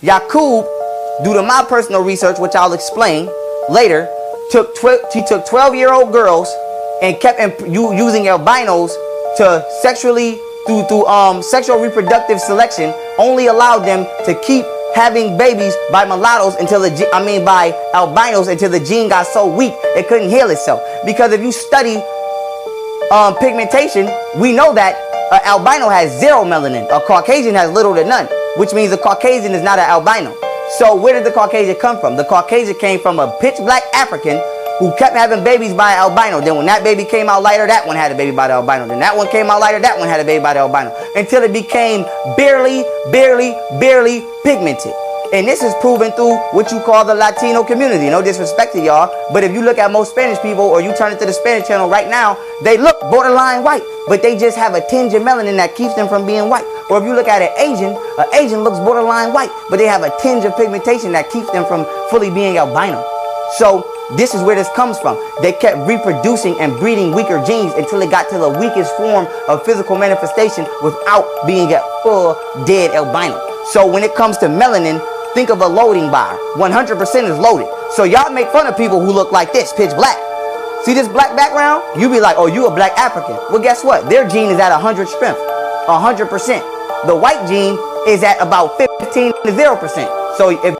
Yaqub, due to my personal research, which I'll explain later, took 12-year-old girls and kept using albinos to sexually through sexual reproductive selection, only allowed them to keep having babies by mulattoes until by albinos until the gene got so weak it couldn't heal itself. Because if you study pigmentation, we know that an albino has 0 melanin, a Caucasian has little to none, which means a Caucasian is not an albino. So where did the Caucasian come from? The Caucasian came from a pitch black African who kept having babies by an albino. Then when that baby came out lighter, that one had a baby by the albino. Then that one came out lighter, that one had a baby by the albino. Until it became barely pigmented. And this is proven through what you call the Latino community. No disrespect to y'all, but if you look at most Spanish people, or you turn it to the Spanish channel right now, they look borderline white, but they just have a tinge of melanin that keeps them from being white. Or if you look at an Asian looks borderline white, but they have a tinge of pigmentation that keeps them from fully being albino. So this is where this comes from. They kept reproducing and breeding weaker genes until it got to the weakest form of physical manifestation without being a full dead albino. So when it comes to melanin, think of a loading bar. 100% is loaded. So y'all make fun of people who look like this, pitch black. See this black background? You be like, oh, you a black African. Well, guess what? Their gene is at 100 strength, 100%. The white gene is at about 15 to 0%. So if